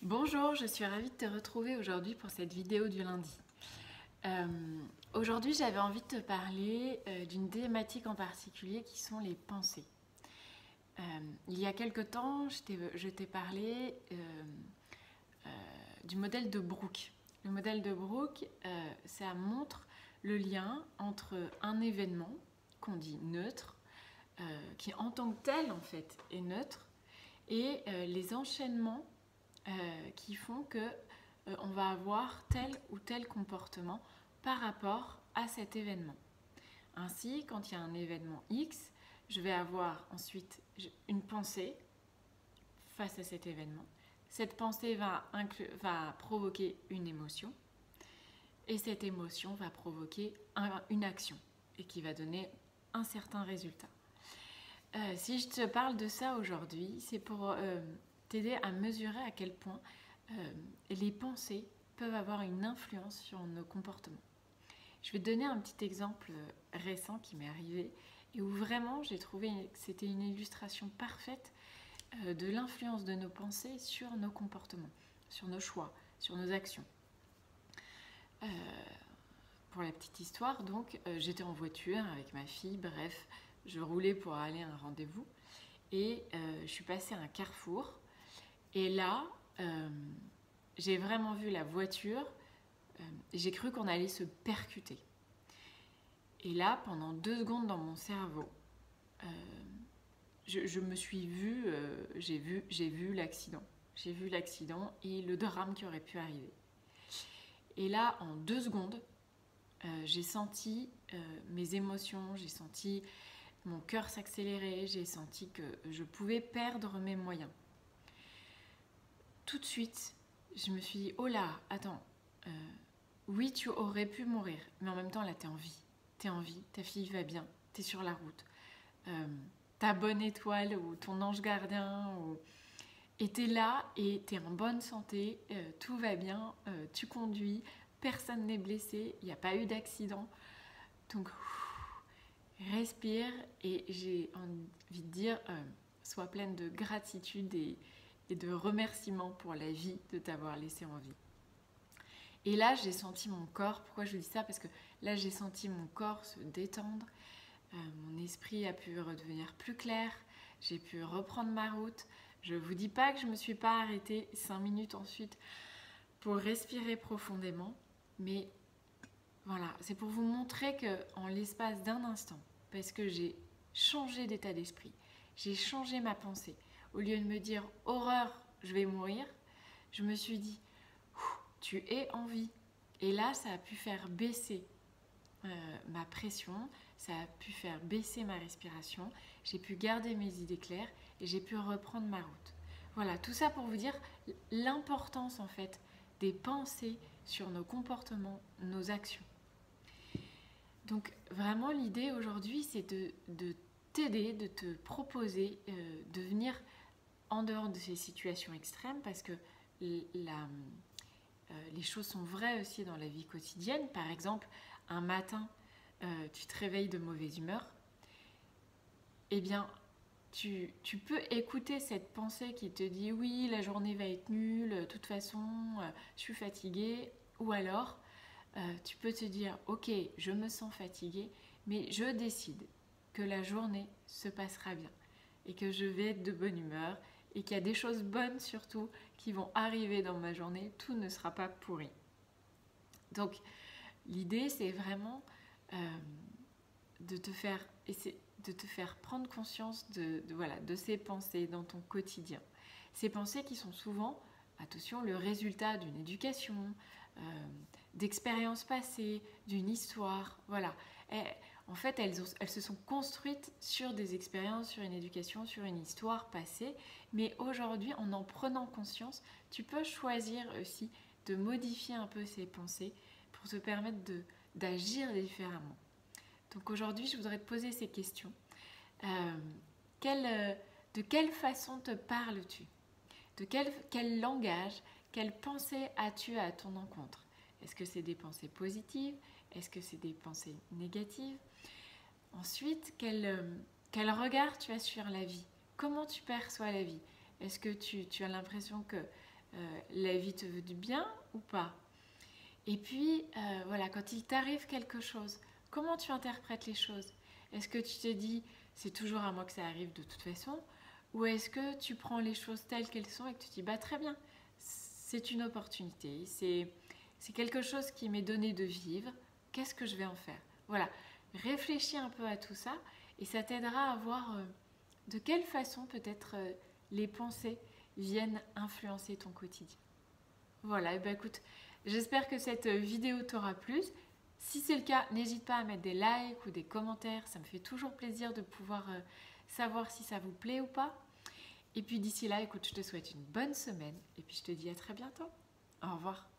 Bonjour, je suis ravie de te retrouver aujourd'hui pour cette vidéo du lundi. Aujourd'hui, j'avais envie de te parler d'une thématique en particulier qui sont les pensées. Il y a quelque temps, je t'ai parlé du modèle de Brooke. Le modèle de Brooke, ça montre le lien entre un événement qu'on dit neutre, qui en tant que tel en fait est neutre, et les enchaînements qui font que on va avoir tel ou tel comportement par rapport à cet événement. Ainsi, quand il y a un événement X, je vais avoir ensuite une pensée face à cet événement. Cette pensée va provoquer une émotion et cette émotion va provoquer une action et qui va donner un certain résultat. Si je te parle de ça aujourd'hui, c'est pour t'aider à mesurer à quel point les pensées peuvent avoir une influence sur nos comportements. Je vais te donner un petit exemple récent qui m'est arrivé et où vraiment j'ai trouvé que c'était une illustration parfaite de l'influence de nos pensées sur nos comportements, sur nos choix, sur nos actions. Pour la petite histoire, donc, j'étais en voiture avec ma fille, bref, je roulais pour aller à un rendez-vous et je suis passée à un carrefour et là, j'ai vraiment vu la voiture, j'ai cru qu'on allait se percuter. Et là, pendant 2 secondes dans mon cerveau, je me suis vue, j'ai vu l'accident. J'ai vu l'accident et le drame qui aurait pu arriver. Et là, en 2 secondes, j'ai senti mes émotions, j'ai senti mon cœur s'accélérer, j'ai senti que je pouvais perdre mes moyens. Tout de suite, je me suis dit, oh là, attends, oui, tu aurais pu mourir, mais en même temps, là, t'es en vie. T'es en vie, ta fille va bien, t'es sur la route. Ta bonne étoile ou ton ange gardien, et t'es là et t'es en bonne santé, tout va bien, tu conduis, personne n'est blessé, il n'y a pas eu d'accident. Donc, respire et j'ai envie de dire, sois pleine de gratitude et de remerciements pour la vie de t'avoir laissé en vie. Et là, j'ai senti mon corps, pourquoi je dis ça? Parce que là, j'ai senti mon corps se détendre, mon esprit a pu redevenir plus clair, j'ai pu reprendre ma route. Je ne vous dis pas que je ne me suis pas arrêtée 5 minutes ensuite pour respirer profondément, mais voilà, c'est pour vous montrer qu'en l'espace d'un instant, parce que j'ai changé d'état d'esprit, j'ai changé ma pensée, au lieu de me dire « horreur, je vais mourir », je me suis dit « tu es en vie ». Et là, ça a pu faire baisser ma pression, ça a pu faire baisser ma respiration, j'ai pu garder mes idées claires et j'ai pu reprendre ma route. Voilà, tout ça pour vous dire l'importance en fait des pensées sur nos comportements, nos actions. Donc vraiment l'idée aujourd'hui c'est de t'aider, de te proposer de venir en dehors de ces situations extrêmes parce que les choses sont vraies aussi dans la vie quotidienne. Par exemple, un matin, tu te réveilles de mauvaise humeur, eh bien, tu peux écouter cette pensée qui te dit « oui, la journée va être nulle, de toute façon, je suis fatiguée », ou alors tu peux te dire « ok, je me sens fatiguée, mais je décide que la journée se passera bien et que je vais être de bonne humeur et qu'il y a des choses bonnes surtout qui vont arriver dans ma journée, tout ne sera pas pourri ». Donc, l'idée, c'est vraiment de te faire prendre conscience de ces pensées dans ton quotidien. Ces pensées qui sont souvent, attention, le résultat d'une éducation, d'expériences passées, d'une histoire. Voilà. En fait, elles se sont construites sur des expériences, sur une éducation, sur une histoire passée. Mais aujourd'hui, en prenant conscience, tu peux choisir aussi de modifier un peu ces pensées pour te permettre d'agir différemment. Donc aujourd'hui, je voudrais te poser ces questions. De quelle façon te parles-tu? De quel langage, quelle pensée as-tu à ton encontre? Est-ce que c'est des pensées positives? Est-ce que c'est des pensées négatives? Ensuite, quel regard tu as sur la vie? Comment tu perçois la vie? Est-ce que tu as l'impression que La vie te veut du bien ou pas? Et puis, voilà, quand il t'arrive quelque chose, comment tu interprètes les choses? Est-ce que tu te dis, c'est toujours à moi que ça arrive de toute façon? Ou est-ce que tu prends les choses telles qu'elles sont et que tu te dis, bah très bien, c'est une opportunité, c'est quelque chose qui m'est donné de vivre, qu'est-ce que je vais en faire? Voilà, réfléchis un peu à tout ça et ça t'aidera à voir de quelle façon peut-être les pensées viennent influencer ton quotidien. Voilà, et ben écoute, j'espère que cette vidéo t'aura plu. Si c'est le cas, n'hésite pas à mettre des likes ou des commentaires, ça me fait toujours plaisir de pouvoir savoir si ça vous plaît ou pas. Et puis d'ici là, écoute, je te souhaite une bonne semaine et puis je te dis à très bientôt. Au revoir.